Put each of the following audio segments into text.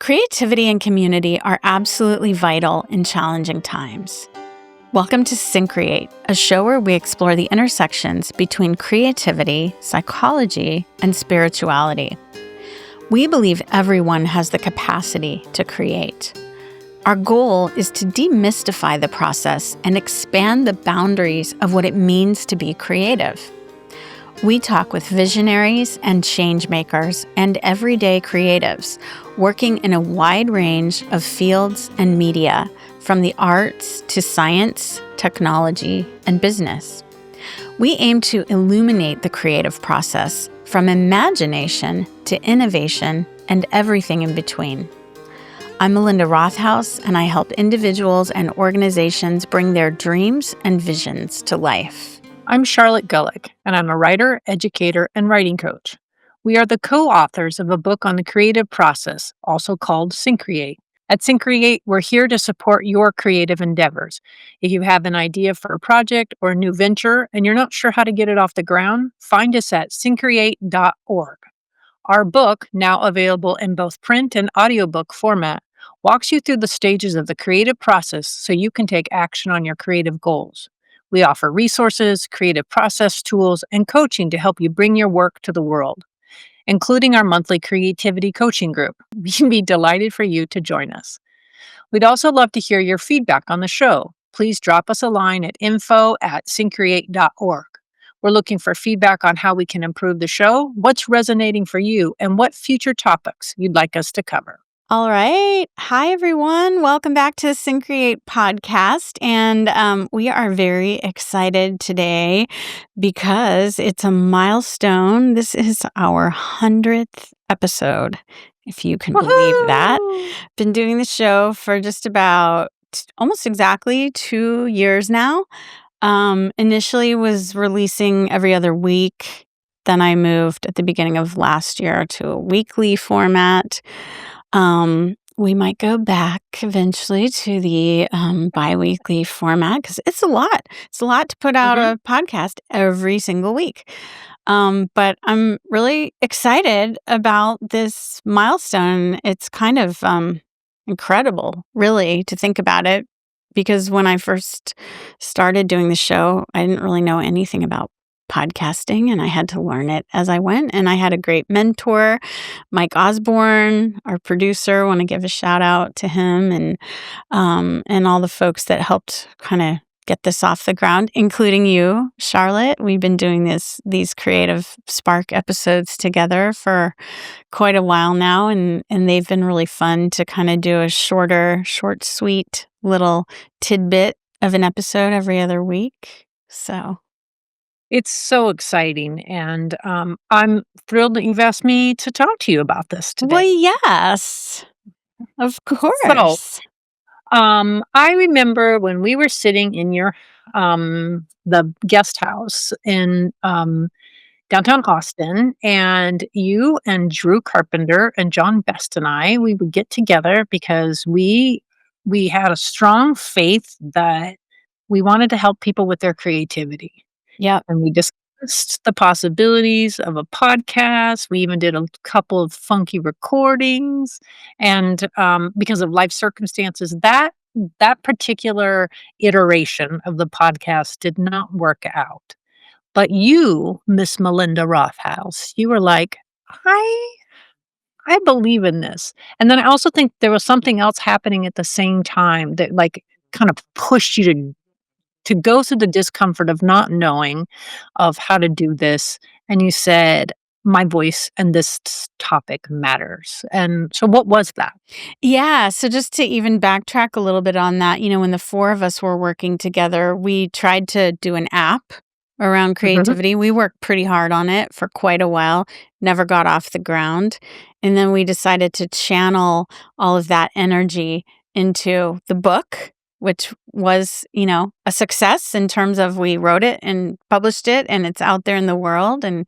Creativity and community are absolutely vital in challenging times. Welcome to Syncreate, a show where we explore the intersections between creativity, psychology, and spirituality. We believe everyone has the capacity to create. Our goal is to demystify the process and expand the boundaries of what it means to be creative. We talk with visionaries and change makers and everyday creatives working in a wide range of fields and media, from the arts to science, technology, and business. We aim to illuminate the creative process from imagination to innovation and everything in between. I'm Melinda Rothaus, and I help individuals and organizations bring their dreams and visions to life. I'm Charlotte Gullick, and I'm a writer, educator, and writing coach. We are the co-authors of a book on the creative process, also called Syncreate. At Syncreate, we're here to support your creative endeavors. If you have an idea for a project or a new venture and you're not sure how to get it off the ground, find us at syncreate.org. Our book, now available in both print and audiobook format, walks you through the stages of the creative process so you can take action on your creative goals. We offer resources, creative process tools, and coaching to help you bring your work to the world, including our monthly creativity coaching group. We'd be delighted for you to join us. We'd also love to hear your feedback on the show. Please drop us a line at info@syncreate.org. We're looking for feedback on how we can improve the show, what's resonating for you, and what future topics you'd like us to cover. All right. Hi, everyone. Welcome back to the Syncreate podcast. And we are very excited today because it's a milestone. This is our 100th episode, if you can believe that. Been doing the show for just about almost exactly 2 years now. Initially was releasing every other week. Then I moved at the beginning of last year to a weekly format. We might go back eventually to the bi-weekly format because it's a lot. It's a lot to put out a podcast every single week. But I'm really excited about this milestone. It's kind of incredible, really, to think about it, because when I first started doing the show, I didn't really know anything about podcasting, and I had to learn it as I went. And I had a great mentor, Mike Osborne, our producer. Want to give a shout out to him and all the folks that helped kind of get this off the ground, including you, Charlotte. We've been doing these Creative Spark episodes together for quite a while now, and they've been really fun to kind of do a short, sweet little tidbit of an episode every other week. So it's so exciting, and I'm thrilled that you've asked me to talk to you about this today. Well, yes, of course. I remember when we were sitting in your the guest house in downtown Austin, and you and Drew Carpenter and John Best and we would get together because we had a strong faith that we wanted to help people with their creativity. Yeah. And we discussed the possibilities of a podcast. We even did a couple of funky recordings. And because of life circumstances, that particular iteration of the podcast did not work out. But you, Miss Melinda Rothaus, you were like, I believe in this. And then I also think there was something else happening at the same time that kind of pushed you to go through the discomfort of not knowing of how to do this. And you said, my voice and this topic matters. And so what was that? Yeah. So just to even backtrack a little bit on that, when the four of us were working together, we tried to do an app around creativity. We worked pretty hard on it for quite a while, never got off the ground. And then we decided to channel all of that energy into the book, which was, a success in terms of we wrote it and published it, and it's out there in the world. And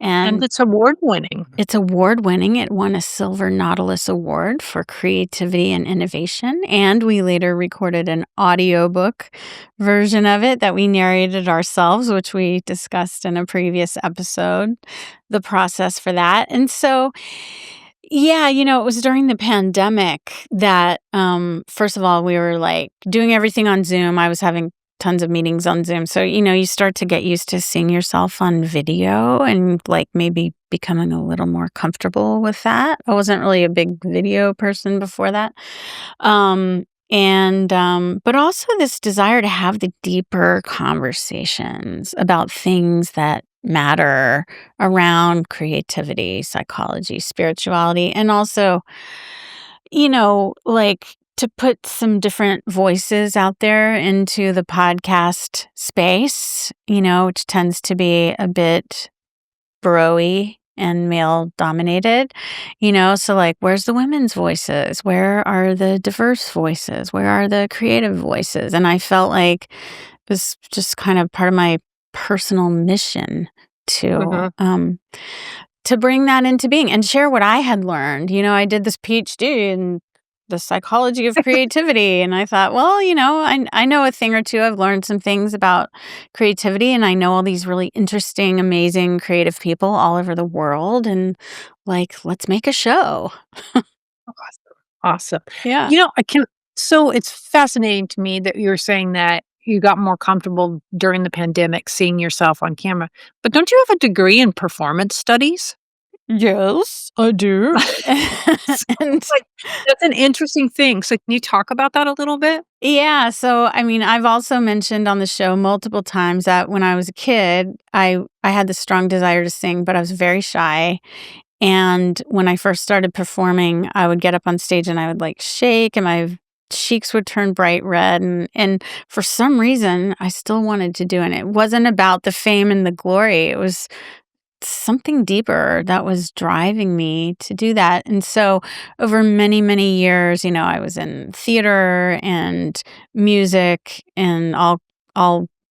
it's award-winning. It's award-winning. It won a Silver Nautilus Award for creativity and innovation. And we later recorded an audiobook version of it that we narrated ourselves, which we discussed in a previous episode, the process for that. And so Yeah, it was during the pandemic that, first of all, we were, like, doing everything on Zoom. I was having tons of meetings on Zoom. So, you start to get used to seeing yourself on video and, like, maybe becoming a little more comfortable with that. I wasn't really a big video person before that. But also this desire to have the deeper conversations about things that matter around creativity, psychology, spirituality, and also, like to put some different voices out there into the podcast space, which tends to be a bit bro-y and male dominated, so like where's the women's voices? Where are the diverse voices? Where are the creative voices? And I felt like it was just kind of part of my personal mission to Mhm. um to bring that into being and share what I had learned. I did this PhD in the psychology of creativity, and I thought, well, I know a thing or two. I've learned some things about creativity, and I know all these really interesting, amazing, creative people all over the world, and like, let's make a show. Awesome. Yeah. I can so it's fascinating to me that you're saying that you got more comfortable during the pandemic seeing yourself on camera. But don't you have a degree in performance studies? Yes, I do. So, And like, that's an interesting thing. So can you talk about that a little bit? yeah, so I mean, I've also mentioned on the show multiple times that when I was a kid, I had this strong desire to sing, but I was very shy. And when I first started performing, I would get up on stage and I would like shake and my cheeks would turn bright red and for some reason I still wanted to do it. It wasn't about the fame and the glory. It was something deeper that was driving me to do that. And so over many, many years, I was in theater and music and all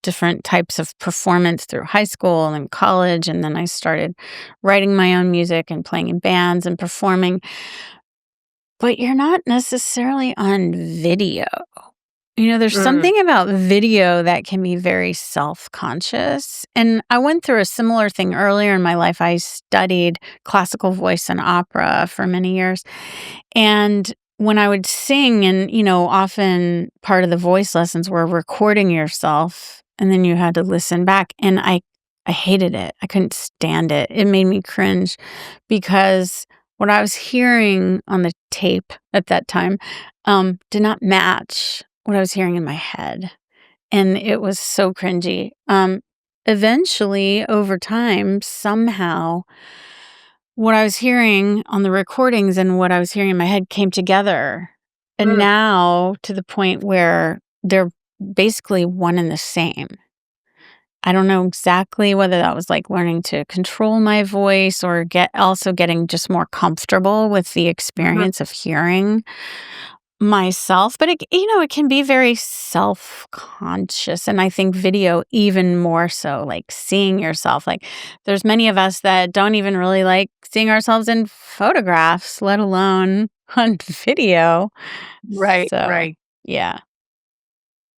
different types of performance through high school and college. And then I started writing my own music and playing in bands and performing. But you're not necessarily on video. There's Mm, something about video that can be very self-conscious, and I went through a similar thing earlier in my life. I studied classical voice and opera for many years, and when I would sing and, often part of the voice lessons were recording yourself, and then you had to listen back, and I hated it. I couldn't stand it. It made me cringe because what I was hearing on the tape at that time, did not match what I was hearing in my head, and it was so cringy. Eventually, over time, somehow, what I was hearing on the recordings and what I was hearing in my head came together, and mm, now to the point where they're basically one and the same. I don't know exactly whether that was, like, learning to control my voice or getting just more comfortable with the mhm. experience of hearing myself, but it can be very self-conscious, and I think video even more so, like, seeing yourself, like, there's many of us that don't even really like seeing ourselves in photographs, let alone on video. Right, So, right. yeah.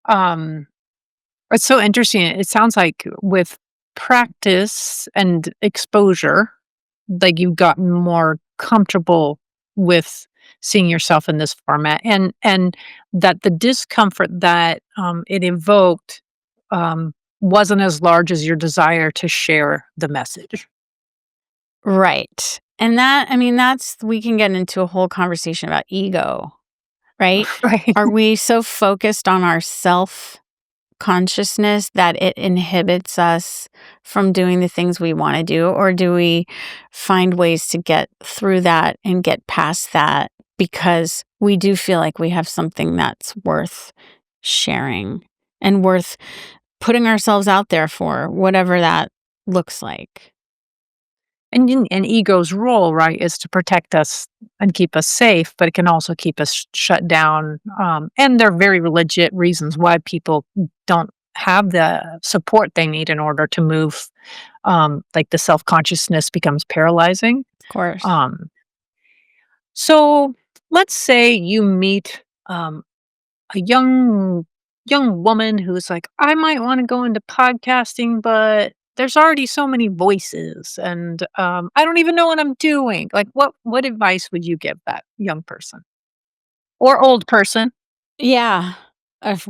Um, it's so interesting. It sounds like with practice and exposure, like you've gotten more comfortable with seeing yourself in this format and that the discomfort that it evoked wasn't as large as your desire to share the message. Right, and that I mean, that's we can get into a whole conversation about ego, right? Right. Are we so focused on our self consciousness that it inhibits us from doing the things we want to do? Or do we find ways to get through that and get past that because we do feel like we have something that's worth sharing and worth putting ourselves out there for, whatever that looks like? And ego's role, right, is to protect us and keep us safe, but it can also keep us shut down. And there are very legit reasons why people don't have the support they need in order to move. Like the self consciousness becomes paralyzing. Of course. Um, so let's say you meet a young woman who's like, I might want to go into podcasting, but there's already so many voices, and I don't even know what I'm doing. Like, what advice would you give that young person or old person? Yeah.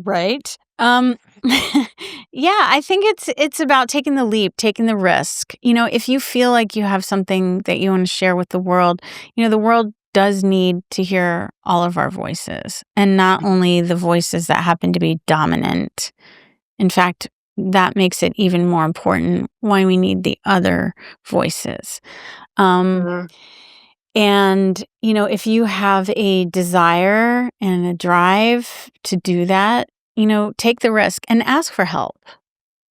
Right. Yeah, I think it's about taking the leap, taking the risk. If you feel like you have something that you want to share with the world, the world does need to hear all of our voices, and not only the voices that happen to be dominant. In fact, that makes it even more important why we need the other voices. Um Mhm. and, if you have a desire and a drive to do that, take the risk and ask for help.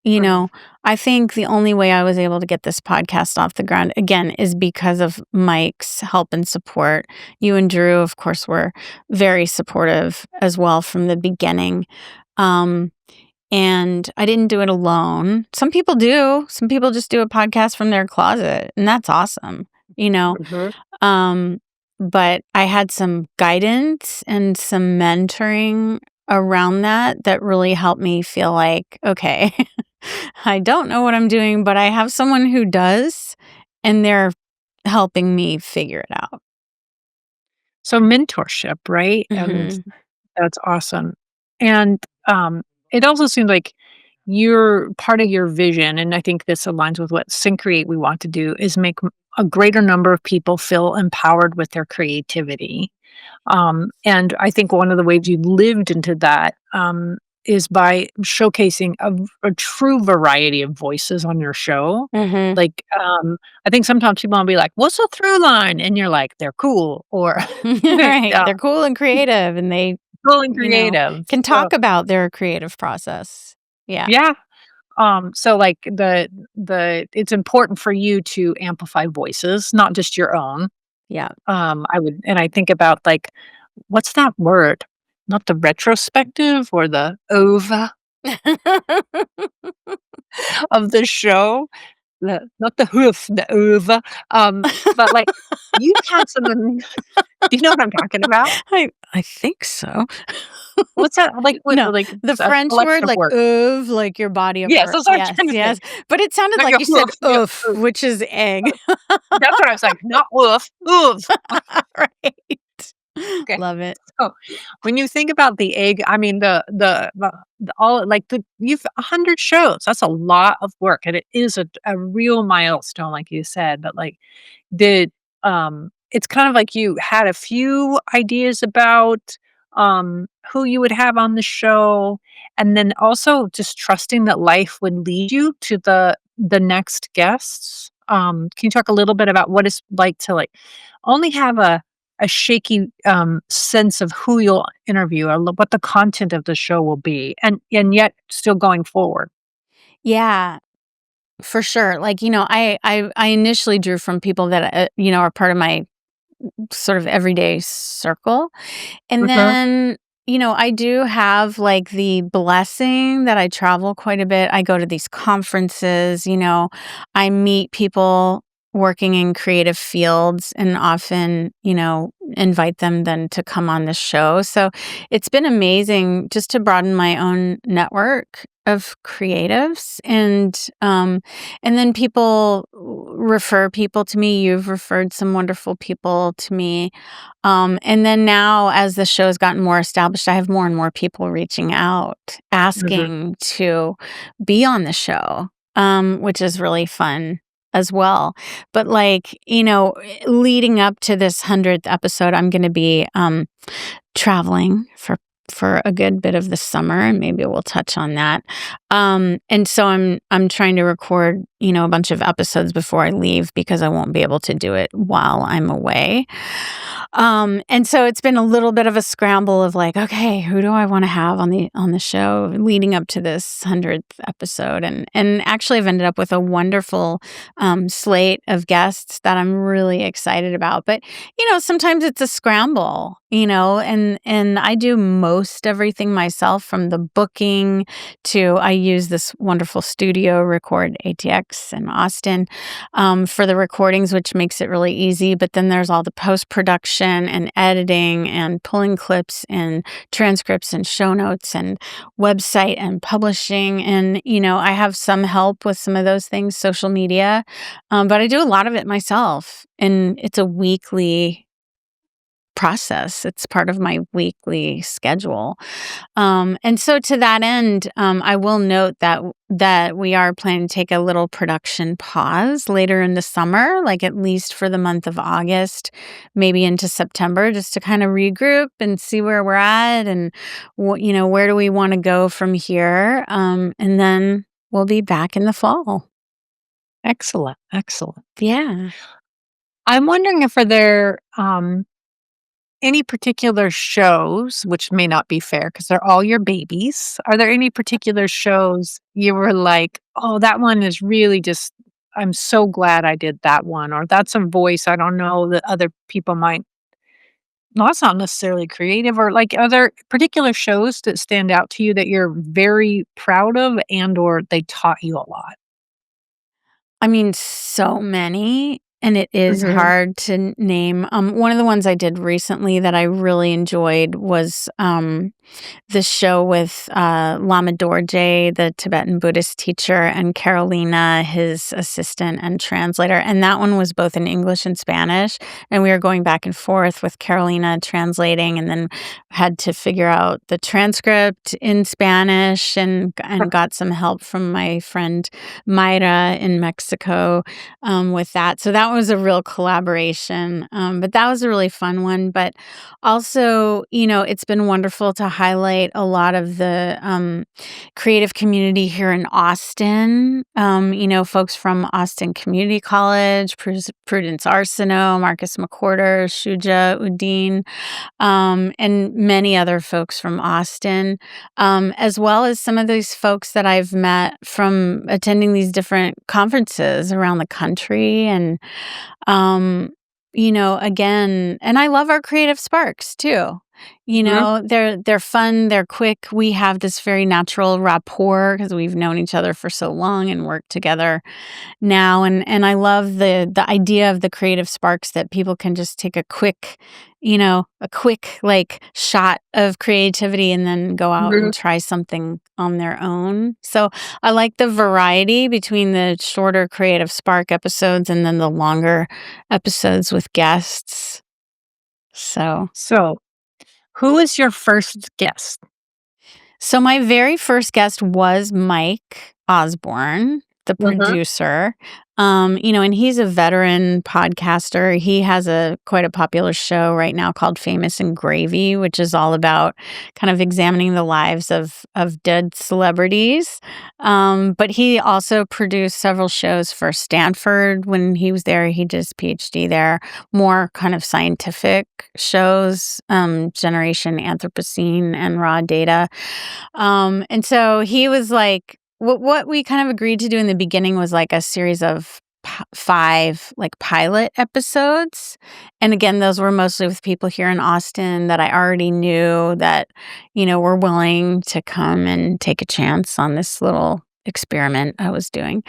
You Mhm. know, I think the only way I was able to get this podcast off the ground again is because of Mike's help and support. You and Drew, of course, were very supportive as well from the beginning. Um, and I didn't do it alone. Some people do. Some people just do a podcast from their closet, and that's awesome. You know, Mhm. um, but I had some guidance and some mentoring around that really helped me feel like, okay, I don't know what I'm doing, but I have someone who does, and they're helping me figure it out. So mentorship, right? And Mhm. that's awesome. And, it also seems like you're part of your vision, and I think this aligns with what Syncreate we want to do, is make a greater number of people feel empowered with their creativity. And I think one of the ways you lived into that, is by showcasing a true variety of voices on your show. Mhm. Like, I think sometimes people will be like, "What's the through line?" And you're like, "They're cool," or Right. yeah, They're cool and creative, and they, cool and you know, creative. can So talk about their creative process. Yeah. yeah. So like the it's important for you to amplify voices, not just your own. Yeah. I would, and I think about like, what's that word? Not the retrospective or the ova of the show, not the hoof, the ova. But like, you had some. Do you know what I'm talking about? I think so. What's that like? What No, like the a French word, collection of like words? "oeuvre," like your body of Yes, work. that's what I'm Yes, trying to say. yes. But it sounded Not like your you said hoof, your "oof," oof. which is egg. That's what I was like. Not woof, oof. Right. Okay. Love it. So, when you think about the egg, I mean, the all like, you've 100 shows, that's a lot of work, and it is a real milestone, like you said, but, like, did it's kind of like you had a few ideas about, who you would have on the show, and then also just trusting that life would lead you to the next guests. Can you talk a little bit about what it's like to, like, only have a shaky, sense of who you'll interview or what the content of the show will be, and yet still going forward? Yeah, for sure. Like, I initially drew from people that, are part of my sort of everyday circle. And Mhm, then, I do have like the blessing that I travel quite a bit. I go to these conferences, I meet people working in creative fields and often, invite them then to come on the show. So it's been amazing just to broaden my own network of creatives, and then people refer people to me. You've referred some wonderful people to me. And then now, as the show's gotten more established, I have more and more people reaching out, mhm. asking to be on the show, which is really fun as well. But like, leading up to this 100th episode, I'm going to be traveling for a good bit of the summer, and maybe we'll touch on that. And so I'm trying to record, a bunch of episodes before I leave because I won't be able to do it while I'm away. And so it's been a little bit of a scramble of like, okay, who do I want to have on the show leading up to this 100th episode? And actually I've ended up with a wonderful slate of guests that I'm really excited about. But sometimes it's a scramble, and I do host everything myself, from the booking to I use this wonderful studio, Record ATX in Austin, for the recordings, which makes it really easy. But then there's all the post-production and editing and pulling clips and transcripts and show notes and website and publishing. And, I have some help with some of those things, social media, but I do a lot of it myself. And it's a weekly process. It's part of my weekly schedule. And so to that end, I will note that we are planning to take a little production pause later in the summer, like at least for the month of August, maybe into September, just to kind of regroup and see where we're at and where do we want to go from here. And then we'll be back in the fall. Excellent. Excellent. Yeah. I'm wondering if are there any particular shows, which may not be fair because they're all your babies. Are there any particular shows you were like, oh, that one is really just, I'm so glad I did that one, or that's a voice I don't know that other people might, no, it's not necessarily creative, or like, are there particular shows that stand out to you that you're very proud of and or they taught you a lot? I mean, so many, and it is Mhm. hard to name. One of the ones I did recently that I really enjoyed was the show with Lama Dorje, the Tibetan Buddhist teacher, and Carolina, his assistant and translator. And that one was both in English and Spanish. And we were going back and forth with Carolina translating, and then had to figure out the transcript in Spanish, and got some help from my friend Mayra in Mexico with that. So that was a real collaboration. But that was a really fun one. But also, it's been wonderful to highlight a lot of the creative community here in Austin. Folks from Austin Community College, Prudence Arsenault, Marcus McWhorter, Shuja Udine, and many other folks from Austin, as well as some of these folks that I've met from attending these different conferences around the country. And, again, and I love our creative sparks too. Mhm. They're fun, they're quick. We have this very natural rapport because we've known each other for so long and worked together now. And I love the idea of the creative sparks, that people can just take a quick like shot of creativity and then go out and Mhm. try something on their own. So I like the variety between the shorter creative spark episodes and then the longer episodes with guests. So So, who is your first guest? So my very first guest was Mike Osborne, the Mhm. producer. And he's a veteran podcaster. He has quite a popular show right now called Famous and Gravy, which is all about kind of examining the lives of dead celebrities. But he also produced several shows for Stanford when he was there. He did his PhD there, more kind of scientific shows, Generation Anthropocene and Raw Data. And so he was like, what we kind of agreed to do in the beginning was like a series of five like pilot episodes. And again, those were mostly with people here in Austin that I already knew that, were willing to come and take a chance on this little experiment I was doing.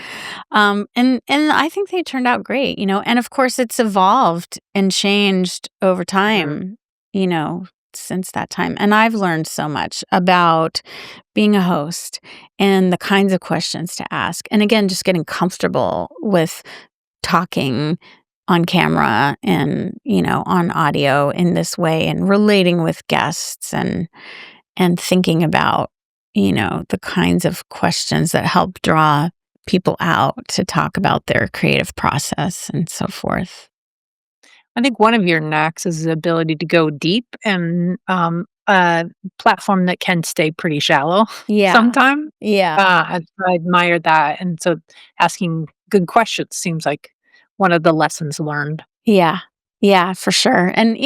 And I think they turned out great, and of course it's evolved and changed over Mhm. time, you know, since that time. And I've learned so much about being a host and the kinds of questions to ask. And again, just getting comfortable with talking on camera and, on audio in this way, and relating with guests, and thinking about, the kinds of questions that help draw people out to talk about their creative process and so forth. I think one of your knacks is the ability to go deep and, a platform that can stay pretty shallow Yeah. sometimes. Yeah. I admire that, and so asking good questions seems like one of the lessons learned. Yeah. Yeah, for sure. And,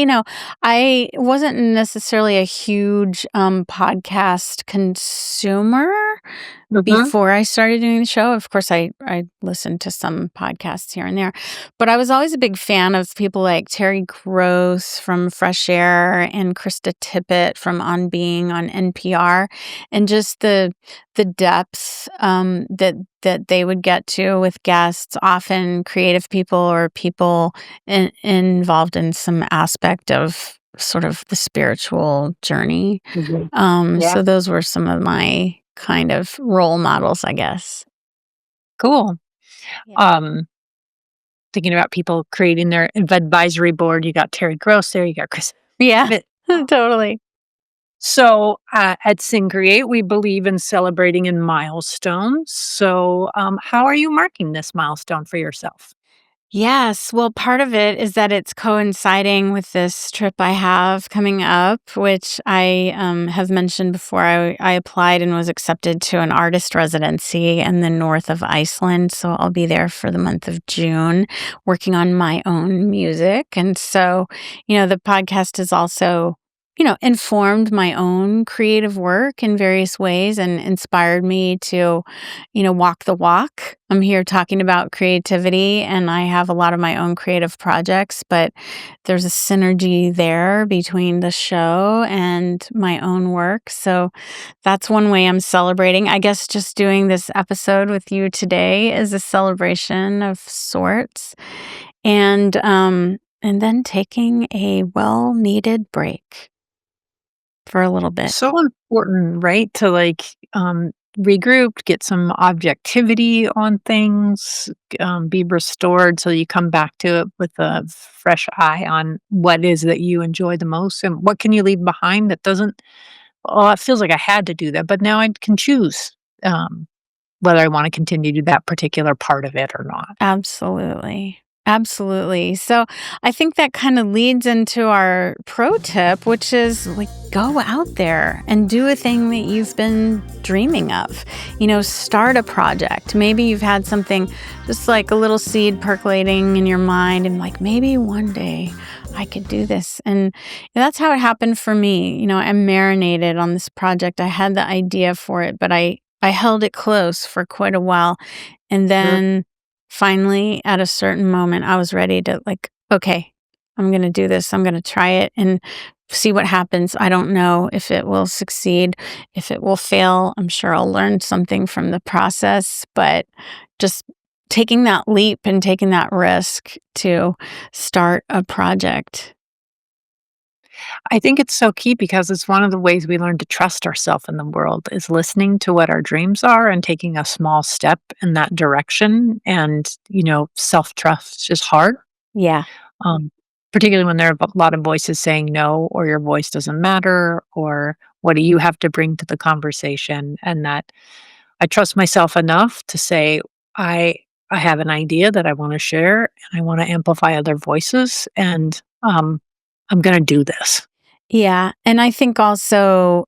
I wasn't necessarily a huge podcast consumer. Mhm. before I started doing the show. Of course, I listened to some podcasts here and there, but I was always a big fan of people like Terry Gross from Fresh Air and Krista Tippett from On Being on NPR, and just the depths that they would get to with guests, often creative people or people involved in some aspect of sort of the spiritual journey. Mhm. Yeah. So those were some of my kind of role models, I guess. Cool. Yeah. Um, Thinking about people creating their advisory board, you got Terry Gross there, you got Chris. Yeah, But, totally. so at Syncreate, we believe in celebrating in milestones. So, how are you marking this milestone for yourself? Yes. Well, part of it is that it's coinciding with this trip I have coming up, which I have mentioned before. I applied and was accepted to an artist residency in the north of Iceland. So I'll be there for the month of June working on my own music. And so, the podcast has also, informed my own creative work in various ways and inspired me to walk the walk. I'm here talking about creativity, and I have a lot of my own creative projects, but there's a synergy there between the show and my own work. So that's one way I'm celebrating. I guess just doing this episode with you today is a celebration of sorts. And then taking a well-needed break for a little bit. So important, right? To regroup, get some objectivity on things, be restored so you come back to it with a fresh eye on what is that you enjoy the most and what can you leave behind that doesn't, oh, it feels like I had to do that, but now I can choose whether I want to continue to do that particular part of it or not. Absolutely. Absolutely. So I think that kind of leads into our pro tip, which is like go out there and do a thing that you've been dreaming of. Start a project. Maybe you've had something just like a little seed percolating in your mind and like maybe one day I could do this. And that's how it happened for me. I marinated on this project. I had the idea for it, but I held it close for quite a while. And Mhm. then finally, at a certain moment, I was ready to okay, I'm going to do this. I'm going to try it and see what happens. I don't know if it will succeed, if it will fail. I'm sure I'll learn something from the process, but just taking that leap and taking that risk to start a project. I think it's so key because it's one of the ways we learn to trust ourselves in the world is listening to what our dreams are and taking a small step in that direction. And, self-trust is hard, Yeah. um, particularly when there are a lot of voices saying no, or your voice doesn't matter, or what do you have to bring to the conversation? And that I trust myself enough to say, I I have an idea that I want to share and I want to amplify other voices and I'm gonna do this. Yeah. And I think also,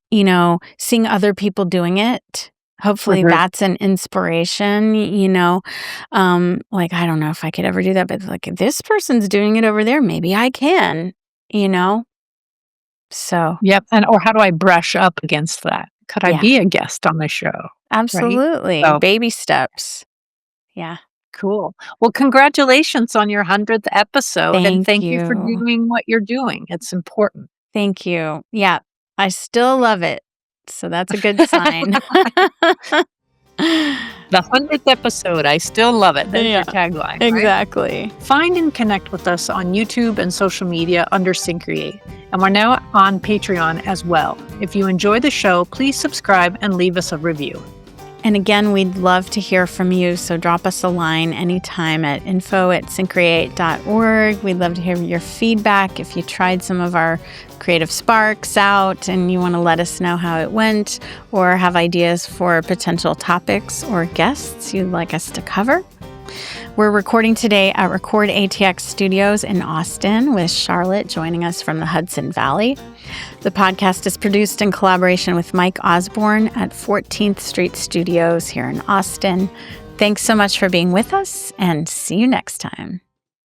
seeing other people doing it, hopefully Mhm. that's an inspiration. Like, I don't know if I could ever do that, but like, if this person's doing it over there, maybe I can, you know? So, Yep, and or how do I brush up against that? Could I yeah, be a guest on the show, right? absolutely. So, Baby steps. Yeah. cool. Well, congratulations on your 100th episode, and Thank thank you for you. doing what you're doing. It's important. Thank you. Yeah. I still love it. So that's a good sign. The 100th episode, I still love it. There's Yeah, your tagline, right? exactly. Find and connect with us on YouTube and social media under Syncreate. And we're now on Patreon as well. If you enjoy the show, please subscribe and leave us a review. And again, we'd love to hear from you. So drop us a line anytime at info@syncreate.org. We'd love to hear your feedback. If you tried some of our creative sparks out and you want to let us know how it went or have ideas for potential topics or guests you'd like us to cover. We're recording today at Record ATX Studios in Austin with Charlotte joining us from the Hudson Valley. The podcast is produced in collaboration with Mike Osborne at 14th Street Studios here in Austin. Thanks so much for being with us and see you next time.